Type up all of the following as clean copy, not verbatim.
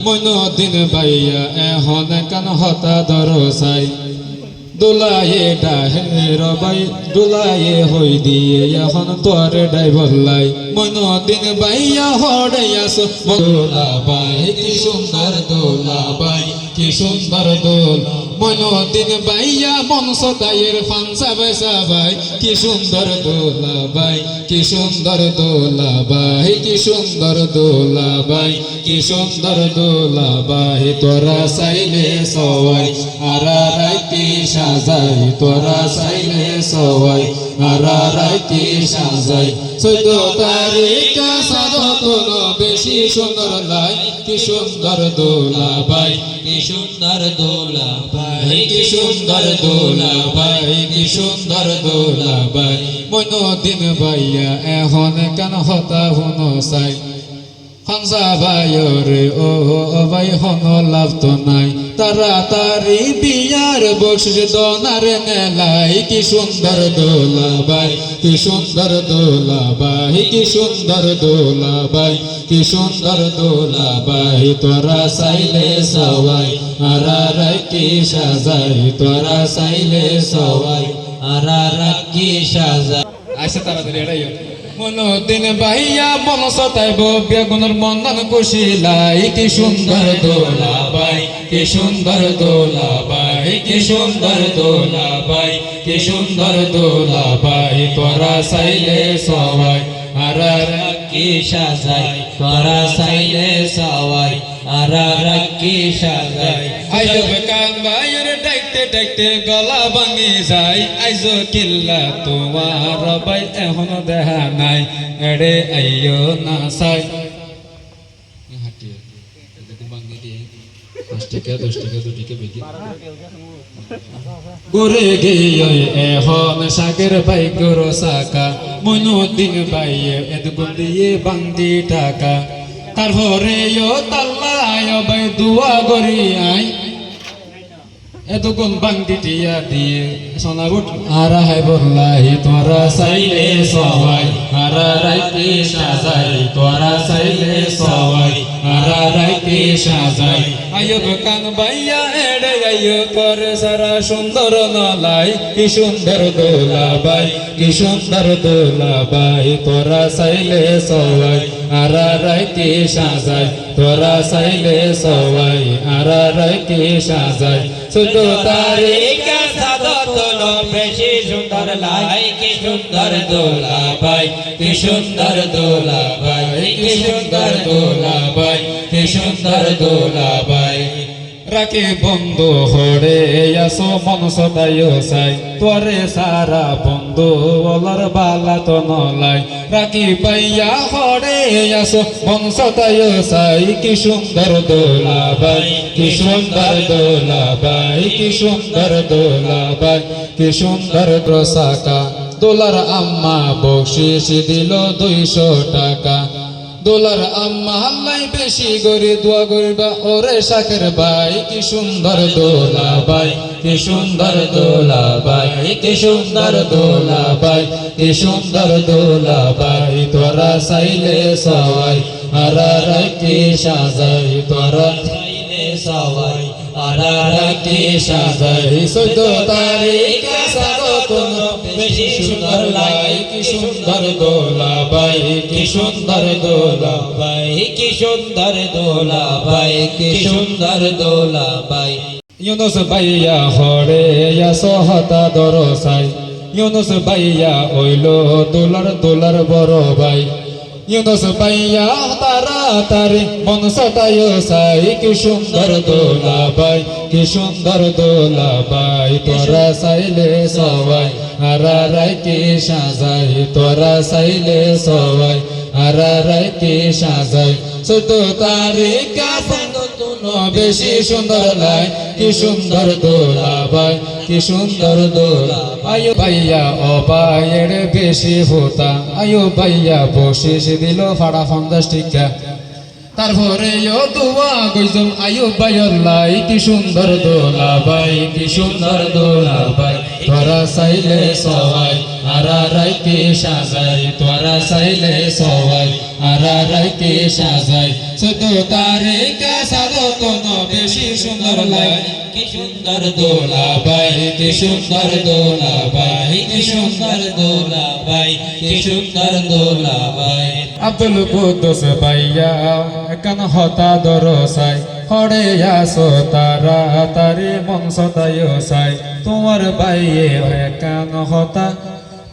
মইনুদ্দিন ভাইয়া এখন কান হতা দরসাই দোলায়ে ডাহের ভাই দোলায়ে হই দিয়ে এখন তোর ড্রাইভার লাই মইনুদ্দিন ভাইয়া হড়াইয়াস দোলা ভাই কি সুন্দর দোলা ভাই কি সুন্দর দোল মইনুদ্দিন ভাইয়া মনসতায়ের ফানসা বেসা ভাই কি সুন্দর দোলা ভাই কি সুন্দর দোলা ভাই কি সুন্দর দোলা ভাই কি সুন্দর দোলা ভাই তোরা চাইলে সবাই আরা রাইতি সাজাই তোরা চাইলে সবাই আরা রাইতি সাজাই 14 তারিখ সাদতন বেশি সুন্দর লাই কি সুন্দর দোলা ভাই কি সুন্দর দোলা ভাই কি সুন্দর দোলা ভাই কি সুন্দর দোলা ভাই মইনুদ্দিন ভাইয়া এখন কেন হতা হুনো চাই হামজা ভাইরে ও ভাই হন লাভ তো নাই তাড়াতাড়ি বিয়ার বকশিস দনারে নেলাই কি সুন্দর দোলা ভাই কি সুন্দর দোলা ভাই কি সুন্দর দোলা ভাই কি সুন্দর দোলা ভাই তোরা চাইলে সবাই আরা রাখি সাজাই তোরা চাইলে সবাই আরা রাখি সাজাই আচ্ছা তাড়াতাড়ি এড়াই মইনুদ্দিন ভাইয়া বনসতাইব বেগুনের মন্দন কুশিলাই কি সুন্দর দোলা ভাই কি সুন্দর দোলা ভাই কি সুন্দর দোলা ভাই কি সুন্দর দোলা ভাই তোরা চাইলে সবাই আরা রাখি সাজাই তোরা চাইলে সবাই আরা রাখি সাজাই আইজব কান ভাইয়ের ডাইতে ডাইতে গলা ভাঙি যায় আইজ কিল্লা তোমার ভাই এখন দেখা নাই এড়ে আইও না চাই গোরে গিয়ে এখন সাগের ভাই গরো সাকা মইনুদ্দিন ভাইয়ে এদগুন দিয়ে বান্দি টাকা তারপরে তাল্লায় ভাই দুয়া গরি আই এতক্ষণ বান্দি টিয়া দিয়ে সোনাগুট আরা হাই বললাই তোরা চাইলে সবাই আরা রাইতে সাজাই তোরা চাইলে সবাই আরা রাইতে সাজাই আয়ব কান ভাইয়া এড়ে আইও তোর সারা সুন্দর নলাই কি সুন্দর দোলা ভাই কি সুন্দর দোলা ভাই তোরা চাইলে সবাই আরা রাইতে সাজাই তোরা চাইলে সবাই আরা রাইতে সাজাই 14 তারিখ সাদতন বেশি সুন্দর লাই কি সুন্দর দোলা ভাই কি সুন্দর দোলা ভাই কি সুন্দর দোলা ভাই কি সুন্দর দোলা ভাই রাখি বন্ধু হরে আসো মন সদাইও চাই তোরে সারা বন্ধু বলার বালা তো নলাই রাখি পাইয়া হরে আসো মন সদাইও চাই কি সুন্দর দোলা ভাই কি সুন্দর দোলা ভাই কি সুন্দর দোলা ভাই কি সুন্দর প্রসাকা দোলার আম্মা বকশিস দিল 200 টাকা দোলার আম্মা আল্লাহ বেশি করে দোয়া করিবা ওরে শাকের ভাই কি সুন্দর দোলা ভাই কি সুন্দর দোলা ভাই কি সুন্দর দোলা ভাই কি সুন্দর দোলা ভাই তোরা চাইলে সবাই আরা রাখি সাজাই তোরা চাইলে সবাই আরা রাখি সাজাই 14 তারিখ সাদতন বেশি সুন্দর লাই কি সুন্দর দোলা ভাই কি সুন্দর দোলা ভাই কি সুন্দর দোলা ভাই কি সুন্দর দোলা ভাই ইউনুস ভাইয়া হরে আসো হতা দরসাই ইউনুস ভাইয়া হইলো দোলার বড় ভাই ইউনুস ভাইয়া তাড়াতাড়ি মন সতাইও চাই কি সুন্দর দোলা ভাই কি সুন্দর দোলা ভাই তোরা চাইলে সবাই আরা রাইতে সাজাই তোরা চাইলে সবাই আরা রাইতে সাজাই 14 তারিখ সাদতন বেশি সুন্দর লাই কি সুন্দর দোলা ভাই কি সুন্দর দোলা আয়ো ভাইয়া ও ভাইয়ের বেশি হোতা আয়ো ভাইয়া বকশিস দিল ফাড়া 50 টাকা তারপরে দোয়া কইজম আয়ো ভাইয়ের লাই কি সুন্দর দোলা ভাই কি সুন্দর দোলা ভাই তোরা চাইলে সবাই আরা রাইকে সাজাই তোরা চাইলে সবাই আরা রাইকে সাজাই 14 তারিখে সাজতন বেশি সুন্দর লাগে কি সুন্দর দোলা ভাই কি সুন্দর দোলা ভাই কি সুন্দর দোলা ভাই কি সুন্দর দোলা ভাই আব্দুল কুদ্দুস ভাইয়া কান হতা দরসাই হরে আসো তারা তারে মন সদায় সাই তোমার ভাইয়ে কান হতা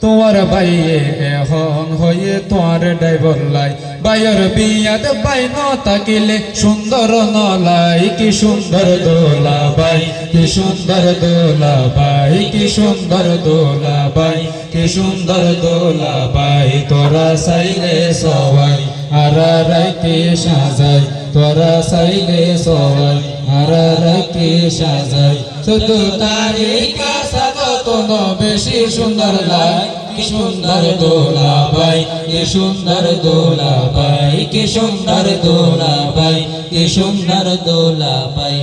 তোমার ভাইয়ে এখন হয়ে তোমার ড্রাইভার লাই ভাইয়ের বিয়াত ভাই ন থাকিলে সুন্দর নলাই কি সুন্দর দোলা ভাই কি সুন্দর দোলা ভাই কি সুন্দর দোলা ভাই কি সুন্দর দোলা ভাই তোরা চাইলে সবাই আরা রাইকে সাজাই তোরা চাইলে সবাই আরা রাইকে সাজাই 14 তারিখে সাজতন বেশি সুন্দর লাগে কি সুন্দর দোলা ভাই কি সুন্দর দোলা ভাই কি সুন্দর দোলা ভাই কি সুন্দর দোলা ভাই